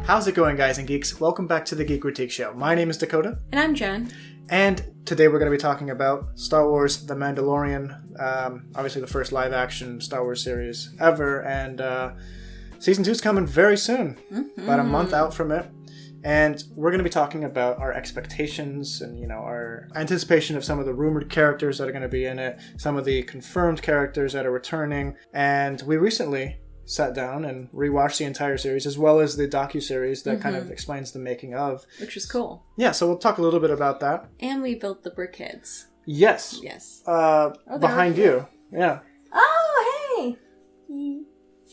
How's it going, guys and geeks? Welcome back to the Geekritique show. My name is Dakota. And I'm Jen. And today we're going to be talking about Star Wars The Mandalorian, obviously the first live-action Star Wars series ever, and Season 2 is coming very soon, about a month out from it. And we're going to be talking about our expectations and, you know, our anticipation of some of the rumored characters that are going to be in it, some of the confirmed characters that are returning. And we recently sat down and rewatched the entire series, as well as the docuseries that kind of explains the making of. Which was cool. Yeah, so we'll talk a little bit about that. And we built the brickheads. Yes. Yes. Behind you. Yeah. Oh, hey!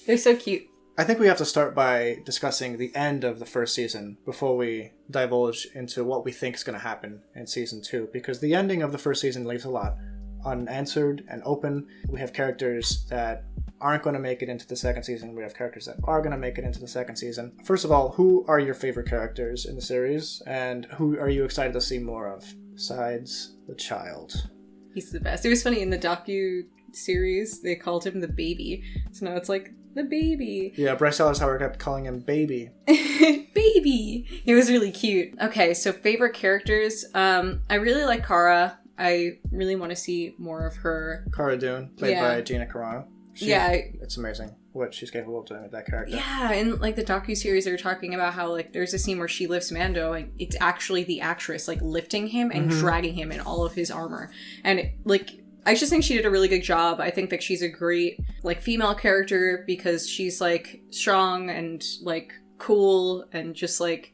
They're so cute. I think we have to start by discussing the end of the first season before we divulge into what we think is going to happen in Season 2, because the ending of the first season leaves a lot unanswered and open. We have characters that aren't going to make it into the second season. We have characters that are going to make it into the second season. First of all, who are your favorite characters in the series, and who are you excited to see more of, besides the child? He's the best. It was funny, in the docu-series, they called him the baby. So now it's like, the baby. Yeah, Bryce Dallas Howard kept calling him baby. Baby! He was really cute. Okay, so favorite characters. I really like Cara. I really want to see more of her. Cara Dune, played by Gina Carano. It's amazing what she's capable of doing with that character. Yeah, and like the docuseries, they were talking about how like there's a scene where she lifts Mando, and it's actually the actress like lifting him and dragging him in all of his armor. And I just think she did a really good job. I think that she's a great like female character because she's like strong and like cool and just like,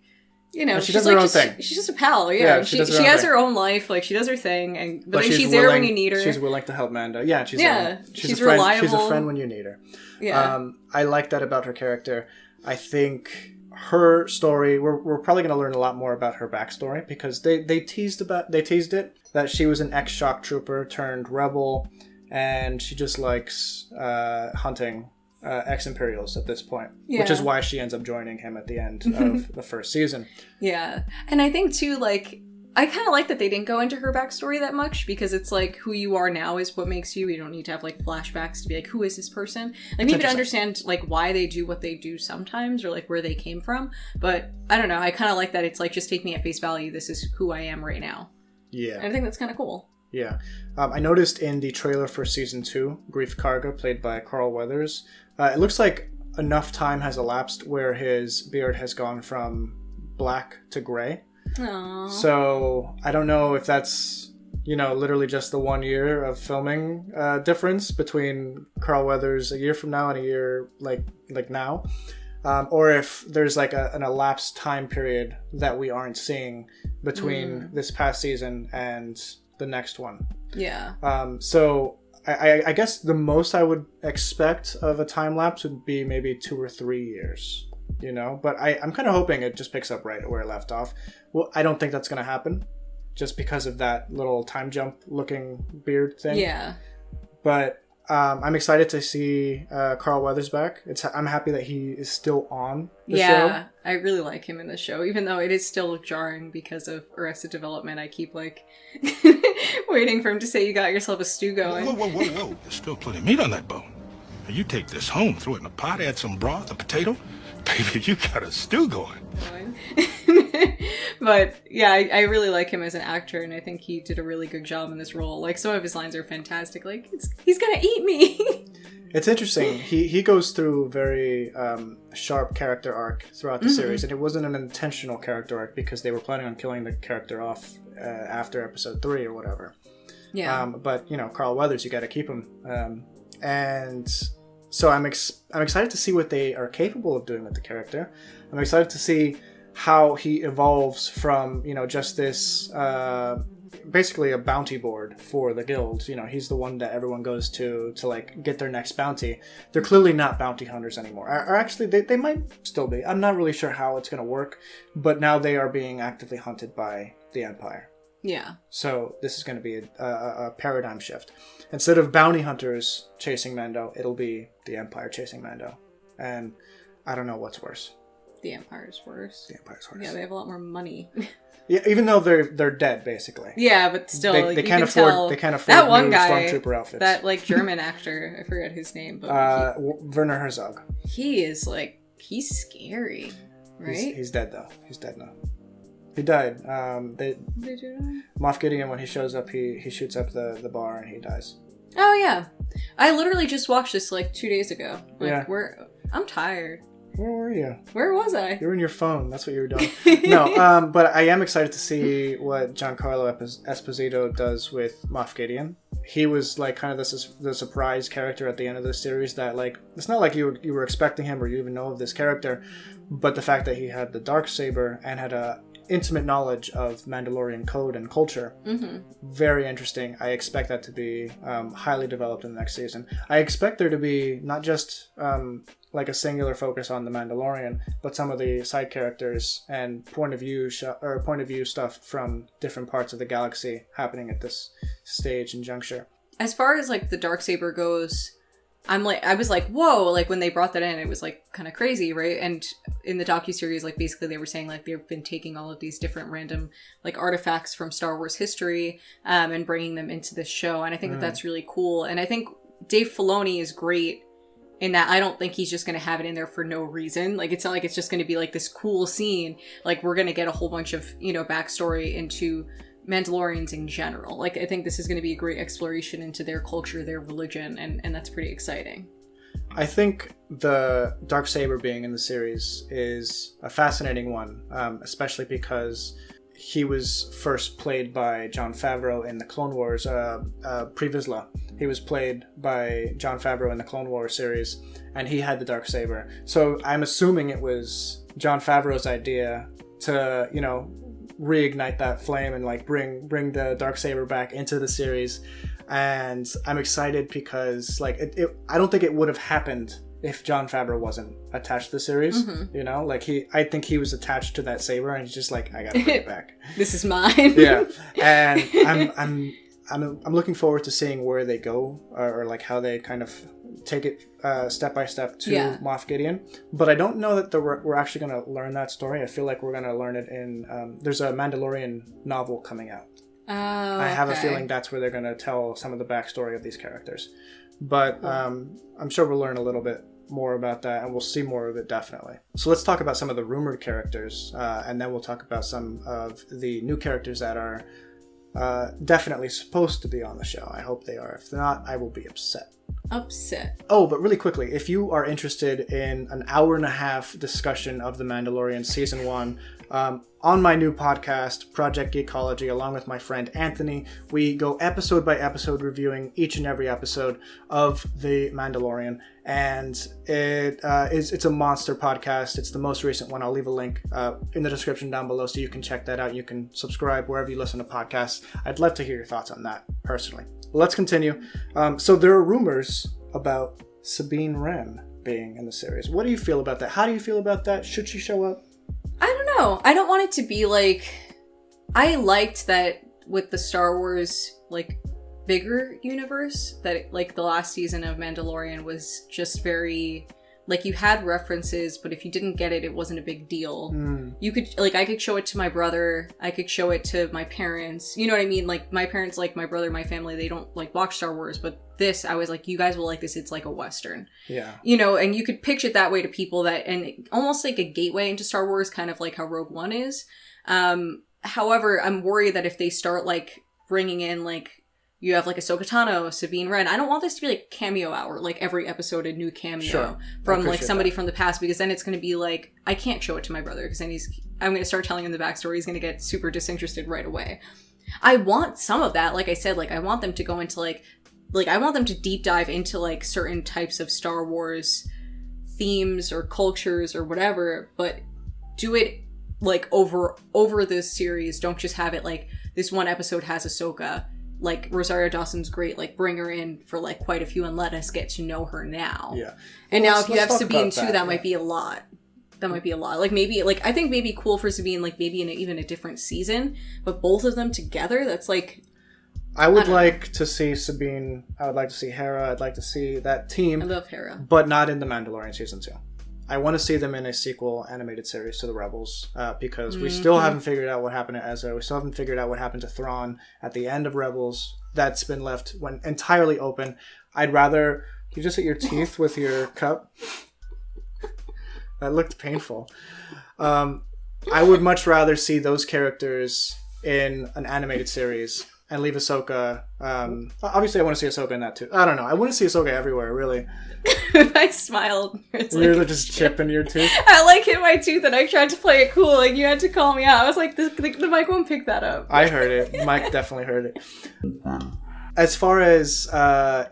you know, she does her own thing. She's just a pal, yeah. She has her own life, like she does her thing, but then she's there when you need her. She's willing to help Mando. Yeah, she's reliable. Friend, she's a friend when you need her. Yeah. I like that about her character. I think her story, we're probably going to learn a lot more about her backstory because they teased it that she was an ex-shock trooper turned rebel, and she just likes hunting ex-Imperials at this point, which is why she ends up joining him at the end of the first season. Yeah, and I think too, like, I kind of like that they didn't go into her backstory that much because it's like who you are now is what makes you. You don't need to have like flashbacks to be like, who is this person? Like maybe to understand like why they do what they do sometimes or like where they came from. But I don't know. I kind of like that it's like just take me at face value. This is who I am right now. Yeah, and I think that's kind of cool. Yeah, I noticed in the trailer for Season 2, Grief Karga, played by Carl Weathers, it looks like enough time has elapsed where his beard has gone from black to gray. Aww. So I don't know if that's, you know, literally just the 1 year of filming difference between Carl Weathers a year from now and a year like now, or if there's like an elapsed time period that we aren't seeing between this past season and the next one. Yeah. So I guess the most I would expect of a time lapse would be maybe 2 or 3 years. You know, but I'm kind of hoping it just picks up right where it left off. Well, I don't think that's going to happen just because of that little time jump looking beard thing. Yeah. But I'm excited to see Carl Weathers back. I'm happy that he is still on the show. Yeah, I really like him in the show, even though it is still jarring because of Arrested Development. I keep like waiting for him to say you got yourself a stew going. Whoa. There's still plenty of meat on that bone. Now you take this home, throw it in a pot, add some broth, a potato. Baby, you got a stew going. But yeah, I really like him as an actor, and I think he did a really good job in this role. Like some of his lines are fantastic. Like he's gonna eat me. It's interesting. He goes through a very sharp character arc throughout the series, and it wasn't an intentional character arc because they were planning on killing the character off after episode 3 or whatever. Yeah. But you know, Carl Weathers, you got to keep him, and. So I'm excited to see what they are capable of doing with the character. I'm excited to see how he evolves from, you know, just this basically a bounty board for the guild. You know, he's the one that everyone goes to like get their next bounty. They're clearly not bounty hunters anymore. Or actually, they might still be. I'm not really sure how it's going to work, but now they are being actively hunted by the Empire. Yeah. So this is going to be a paradigm shift. Instead of bounty hunters chasing Mando, it'll be the Empire chasing Mando. And I don't know what's worse. The Empire's worse. The Empire's worse. Yeah, they have a lot more money. Yeah, even though they're dead basically. Yeah, but still, they can't afford that one new guy, stormtrooper outfits. that like German actor, I forget his name, but Werner Herzog. he is like he's scary. right? He's dead though. He's dead now. He died. Moff Gideon, when he shows up, he shoots up the bar and he dies. Oh yeah, I literally just watched this like 2 days ago. Like, yeah. I'm tired. Where were you? Where was I? You were in your phone. That's what you were doing. No, but I am excited to see what Giancarlo Esposito does with Moff Gideon. He was like kind of the surprise character at the end of the series that like it's not like you were expecting him or you even know of this character, but the fact that he had the Dark Saber and had a intimate knowledge of Mandalorian code and culture. Very interesting. I expect that to be highly developed in the next season. I expect there to be not just like a singular focus on the Mandalorian, but some of the side characters and point of view stuff from different parts of the galaxy happening at this stage and juncture. As far as like the Dark Saber goes, I was like, whoa, like when they brought that in, it was like kind of crazy, right? And in the docuseries, like basically they were saying like they've been taking all of these different random like artifacts from Star Wars history and bringing them into this show. And I think that's really cool. And I think Dave Filoni is great in that I don't think he's just going to have it in there for no reason. Like, it's not like it's just going to be like this cool scene. Like, we're going to get a whole bunch of, backstory into Mandalorians in general. Like, I think this is going to be a great exploration into their culture, their religion, and that's pretty exciting. I think the Dark Saber being in the series is a fascinating one, especially because he was first played by Jon Favreau in the Clone Wars, Pre Vizsla. He was played by Jon Favreau in the Clone Wars series, and he had the Dark Saber. So I'm assuming it was Jon Favreau's idea to, reignite that flame and like bring the Dark Saber back into the series. And I'm excited because like I don't think it would have happened if Jon Favreau wasn't attached to the series. I think he was attached to that saber and he's just like, I gotta bring it back. This is mine. Yeah. And I'm looking forward to seeing where they go or like how they kind of take it step by step to Moff Gideon. But I don't know that we're actually going to learn that story. I feel like we're going to learn it in there's a Mandalorian novel coming out. Oh, I have a feeling that's where they're going to tell some of the backstory of these characters. But I'm sure we'll learn a little bit more about that, and we'll see more of it definitely. So let's talk about some of the rumored characters, and then we'll talk about some of the new characters that are definitely supposed to be on the show. I hope they are. If not, I will be upset. Oh, but really quickly, if you are interested in an hour-and-a-half discussion of The Mandalorian Season 1, on my new podcast, Project Geekology, along with my friend Anthony, we go episode by episode reviewing each and every episode of The Mandalorian, and it's a monster podcast. It's the most recent one. I'll leave a link in the description down below so you can check that out. You can subscribe wherever you listen to podcasts. I'd love to hear your thoughts on that, personally. Let's continue. So there are rumors about Sabine Wren being in the series. What do you feel about that? How do you feel about that? Should she show up? I don't know. I don't want it to be like... I liked that with the Star Wars, like, bigger universe, that, like, the last season of Mandalorian was just very... Like, you had references, but if you didn't get it, it wasn't a big deal. You could, like, I could show it to my brother. I could show it to my parents. You know what I mean? Like, my parents, like, my brother, my family, they don't, like, watch Star Wars. But this, I was like, you guys will like this. It's like a Western. Yeah. And you could pitch it that way to people that, and almost like a gateway into Star Wars, kind of like how Rogue One is. However, I'm worried that if they start, like, bringing in, like, you have like Ahsoka Tano, Sabine Wren. I don't want this to be like cameo hour, like every episode a new cameo from like somebody from the past, because then it's going to be like, I can't show it to my brother because then I'm going to start telling him the backstory. He's going to get super disinterested right away. I want some of that. Like I said, like I want them to go into like I want them to deep dive into like certain types of Star Wars themes or cultures or whatever, but do it like over this series. Don't just have it like this one episode has Ahsoka. Like, Rosario Dawson's great, like, bring her in for, like, quite a few and let us get to know her now. Yeah. And now if you have Sabine, too, that might be a lot. That might be a lot. Like, maybe, like, I think maybe cool for Sabine, like, maybe in even a different season. But both of them together, that's, like... I would like to see Sabine. I would like to see Hera. I'd like to see that team. I love Hera. But not in The Mandalorian Season 2. I want to see them in a sequel animated series to the Rebels because we still haven't figured out what happened to Ezra. We still haven't figured out what happened to Thrawn at the end of Rebels. That's been left entirely open. I'd rather... You just hit your teeth with your cup? That looked painful. I would much rather see those characters in an animated series and leave Ahsoka. Obviously, I want to see Ahsoka in that too. I don't know. I want to see Ahsoka everywhere, really. I smiled. You're just chipping your tooth? I hit my tooth and I tried to play it cool and you had to call me out. I was like, the mic won't pick that up. I heard it. Mike definitely heard it. As far as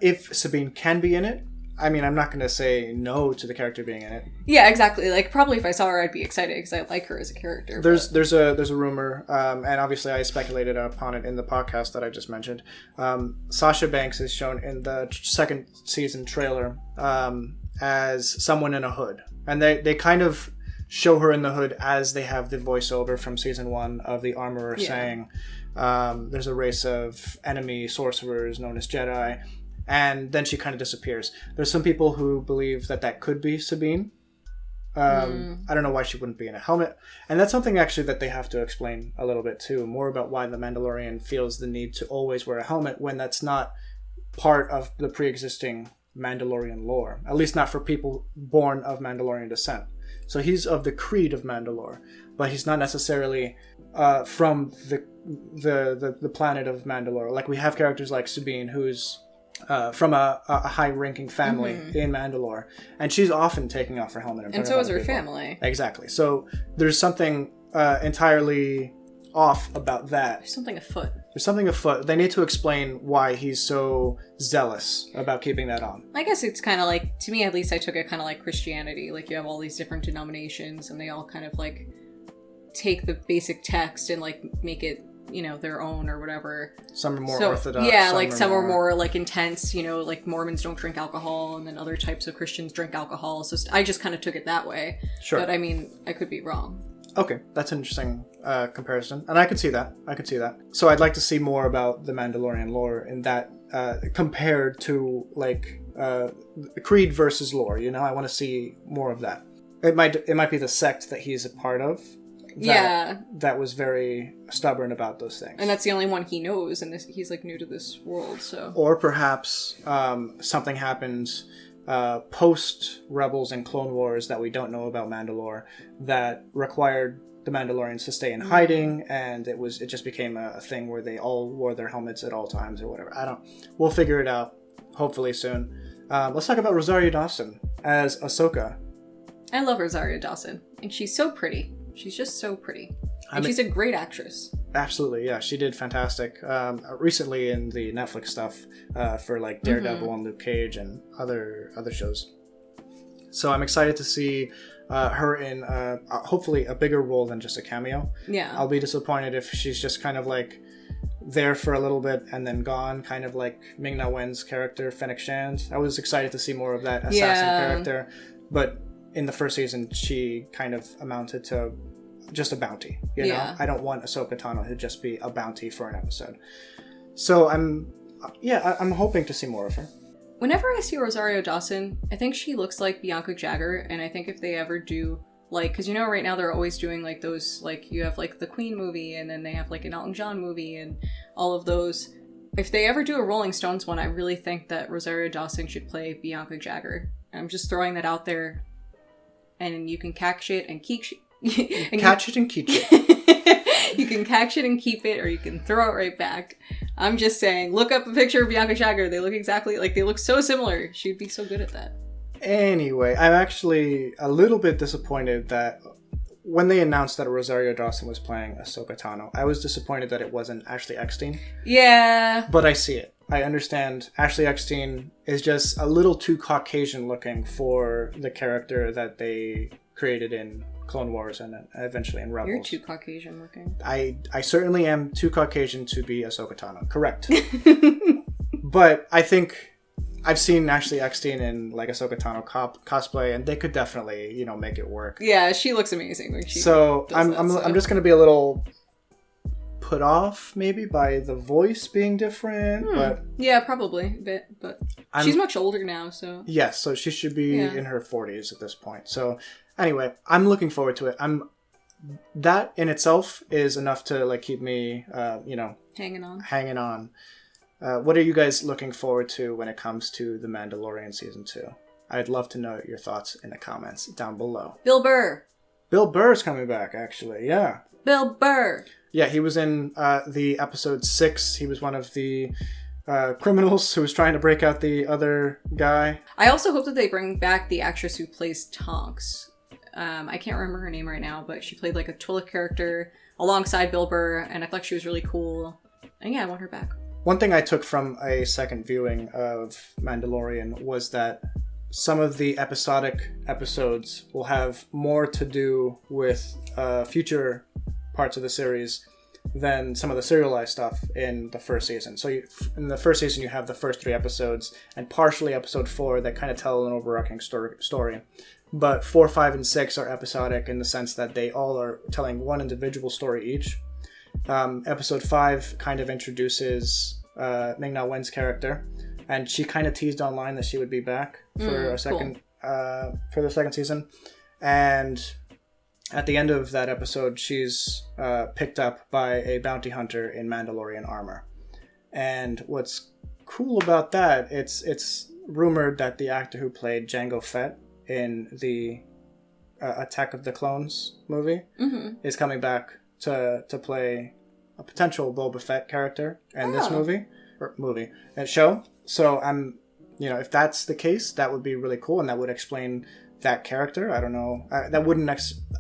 if Sabine can be in it, I mean, I'm not going to say no to the character being in it. Yeah, exactly. Like, probably if I saw her, I'd be excited because I like her as a character. There's a rumor, and obviously I speculated upon it in the podcast that I just mentioned. Sasha Banks is shown in the second season trailer as someone in a hood. And they kind of show her in the hood as they have the voiceover from season 1 of the Armorer saying there's a race of enemy sorcerers known as Jedi. And then she kind of disappears. There's some people who believe that could be Sabine. I don't know why she wouldn't be in a helmet. And that's something actually that they have to explain a little bit too. More about why the Mandalorian feels the need to always wear a helmet when that's not part of the pre-existing Mandalorian lore. At least not for people born of Mandalorian descent. So he's of the creed of Mandalore. But he's not necessarily from the planet of Mandalore. Like we have characters like Sabine who's from a high-ranking family in Mandalore, and she's often taking off her helmet. And so is her family. Exactly. So there's something entirely off about that. There's something afoot. They need to explain why he's so zealous about keeping that on. I guess it's kind of like, to me at least, I took it kind of like Christianity. Like, you have all these different denominations, and they all kind of, like, take the basic text and, like, make it, their own or whatever. Some are more orthodox. Yeah, like some are more like intense, like Mormons don't drink alcohol and then other types of Christians drink alcohol. So I just kind of took it that way. Sure. But I mean, I could be wrong. Okay, that's an interesting comparison. And I could see that. So I'd like to see more about the Mandalorian lore in that compared to like Creed versus lore, I want to see more of that. It might be the sect that he's a part of. That was very stubborn about those things. And that's the only one he knows, and he's, like, new to this world, so... Or perhaps something happens post-Rebels and Clone Wars that we don't know about Mandalore that required the Mandalorians to stay in hiding, and it just became a thing where they all wore their helmets at all times or whatever. We'll figure it out, hopefully soon. Let's talk about Rosario Dawson as Ahsoka. I love Rosario Dawson, and she's so pretty. She's just so pretty. And she's a great actress. Absolutely, yeah. She did fantastic. Recently in the Netflix stuff for like Daredevil and Luke Cage and other shows. So I'm excited to see her in hopefully a bigger role than just a cameo. Yeah. I'll be disappointed if she's just kind of like there for a little bit and then gone, kind of like Ming-Na Wen's character, Fennec Shand. I was excited to see more of that assassin character. But in the first season, she kind of amounted to just a bounty, you know? I don't want Ahsoka Tano to just be a bounty for an episode. So I'm hoping to see more of her. Whenever I see Rosario Dawson, I think she looks like Bianca Jagger, and I think if they ever do, like, because right now they're always doing, like, those, like, you have, like, the Queen movie, and then they have, like, an Elton John movie, and all of those. If they ever do a Rolling Stones one, I really think that Rosario Dawson should play Bianca Jagger. I'm just throwing that out there, and you can catch it and keep catch it and keep it. You can catch it and keep it, or you can throw it right back. I'm just saying, look up a picture of Bianca Jagger. They look exactly like, they look so similar. She'd be so good at that. Anyway, I'm actually a little bit disappointed that when they announced that Rosario Dawson was playing Ahsoka Tano, I was disappointed that it wasn't Ashley Eckstein. Yeah. But I see it. I understand Ashley Eckstein is just a little too Caucasian looking for the character that they created in Clone Wars and then eventually in Rebels. You're too Caucasian looking. I certainly am too Caucasian to be Ahsoka Tano. Correct. But I think I've seen Ashley Eckstein in like Ahsoka Tano cosplay, and they could definitely, make it work. Yeah, she looks amazing when she I'm just gonna be a little put off maybe by the voice being different, but yeah, probably a bit, but she's much older now, so yes, so she should be in her 40s at this point. So anyway, I'm looking forward to it. That in itself is enough to like keep me hanging on. What are you guys looking forward to when it comes to The Mandalorian season 2? I'd love to know your thoughts in the comments down below. Bill Burr. Bill Burr's coming back, actually. Yeah. Bill Burr. Yeah, he was in the episode 6. He was one of the criminals who was trying to break out the other guy. I also hope that they bring back the actress who plays Tonks. I can't remember her name right now, but she played like a Twi'lek character alongside Bill Burr, and I thought she was really cool. And yeah, I want her back. One thing I took from a second viewing of Mandalorian was that some of the episodic episodes will have more to do with future parts of the series than some of the serialized stuff in the first season. So in the first season, you have the first 3 episodes and partially episode 4 that kind of tell an overarching story. But 4, 5, and 6 are episodic in the sense that they all are telling one individual story each. Episode 5 kind of introduces Ming-Na Wen's character, and she kind of teased online that she would be back for a second, for the second season. And at the end of that episode, she's picked up by a bounty hunter in Mandalorian armor. And what's cool about that, it's rumored that the actor who played Jango Fett in the Attack of the Clones movie is coming back to play a potential Boba Fett character in this show. So if that's the case, that would be really cool, and that would explain that character. I don't know. That wouldn't.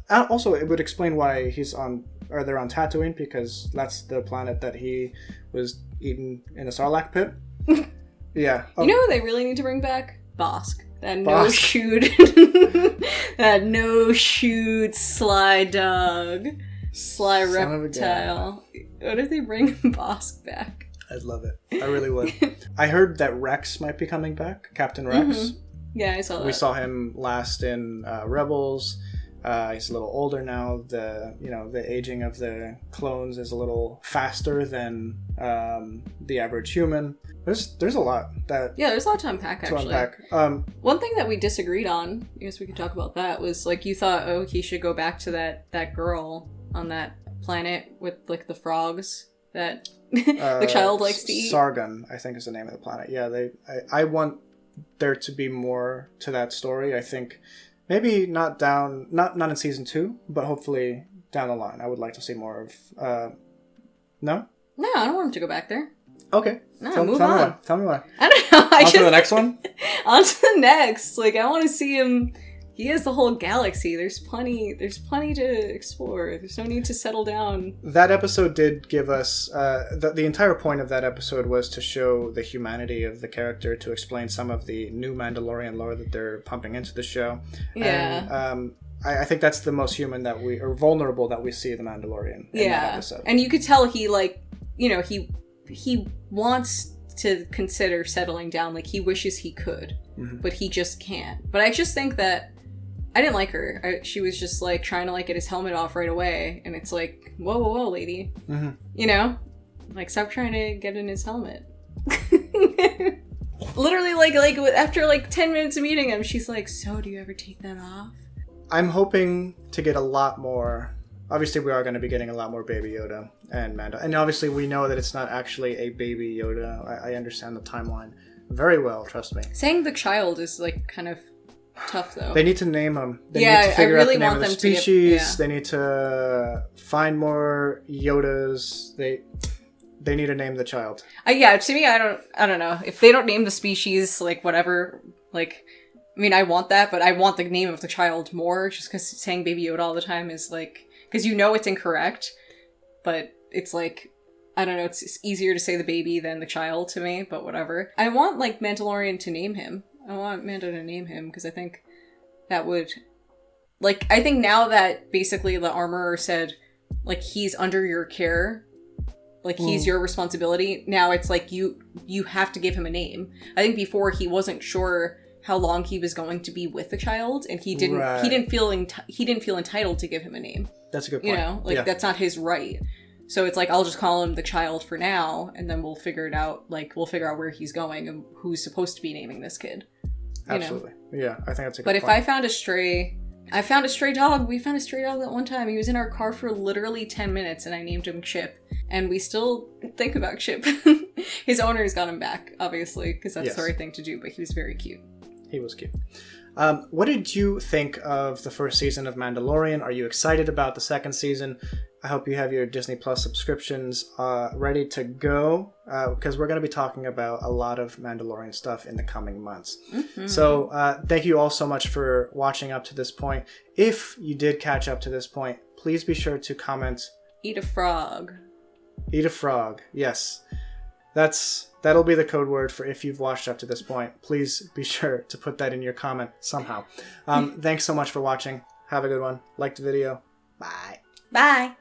Also, it would explain why they're on Tatooine, because that's the planet that he was eaten in the Sarlacc pit. Yeah. You know who they really need to bring back? Bosk. That no-shoot sly dog. Sly reptile. What if they bring Bosk back? I'd love it. I really would. I heard that Rex might be coming back. Captain Rex. Yeah, I saw that. We saw him last in Rebels. He's a little older now. The aging of the clones is a little faster than the average human. There's a lot that there's a lot to unpack, actually. One thing that we disagreed on, I guess we could talk about that, was like you thought, he should go back to that girl on that planet with like the frogs that the child likes to eat. Sargon, I think, is the name of the planet. Yeah, I want there to be more to that story. I think maybe not in season 2, but hopefully down the line. I would like to see more of. No, I don't want him to go back there. Okay. No, move on. Tell me why. I don't know. On to the next one? On to the next. Like, I want to see him. He has the whole galaxy. There's plenty to explore. There's no need to settle down. That episode did give us... the entire point of that episode was to show the humanity of the character, to explain some of the new Mandalorian lore that they're pumping into the show. Yeah. And, I think that's the most human vulnerable that we see the Mandalorian in that episode. And you could tell he wants to consider settling down. Like, he wishes he could, but he just can't. But I just think that I didn't like her. She was just like trying to like get his helmet off right away, and it's like, whoa, lady, like, stop trying to get in his helmet. Literally, like after like 10 minutes of meeting him, she's like, "So, do you ever take that off?" I'm hoping to get a lot more. Obviously, we are going to be getting a lot more Baby Yoda and Mando. And obviously, we know that it's not actually a Baby Yoda. I understand the timeline very well, trust me. Saying the child is, like, kind of tough, though. They need to name them. They need to figure out the name of the species. They need to find more Yodas. They need to name the child. To me, I don't know. If they don't name the species, like, whatever, like... I mean, I want that, but I want the name of the child more, just because saying Baby Yoda all the time is, like... Because it's incorrect, but it's like, I don't know, it's easier to say the baby than the child to me, but whatever. I want, like, Mandalorian to name him. I want Mando to name him, because I think that would... Like, I think now that basically the armorer said, like, he's under your care, like, he's your responsibility, now it's like, you have to give him a name. I think before he wasn't sure how long he was going to be with the child, and he didn't feel entitled to give him a name. That's a good point. That's not his right. So it's like, I'll just call him the child for now, and then we'll figure it out. Like, we'll figure out where he's going and who's supposed to be naming this kid. Absolutely. Yeah, I think that's a good point. But if I found a stray dog. We found a stray dog that one time. He was in our car for literally 10 minutes, and I named him Chip. And we still think about Chip. His owners got him back, obviously, because that's the right thing to do, but he was very cute. He was cute. What did you think of the first season of Mandalorian? Are you excited about the second season? I hope you have your Disney Plus subscriptions ready to go, because we're going to be talking about a lot of Mandalorian stuff in the coming months. Mm-hmm. So thank you all so much for watching up to this point. If you did catch up to this point, please be sure to comment. Eat a frog. Eat a frog, yes. That'll be the code word for if you've watched up to this point. Please be sure to put that in your comment somehow. Thanks so much for watching. Have a good one. Like the video. Bye. Bye.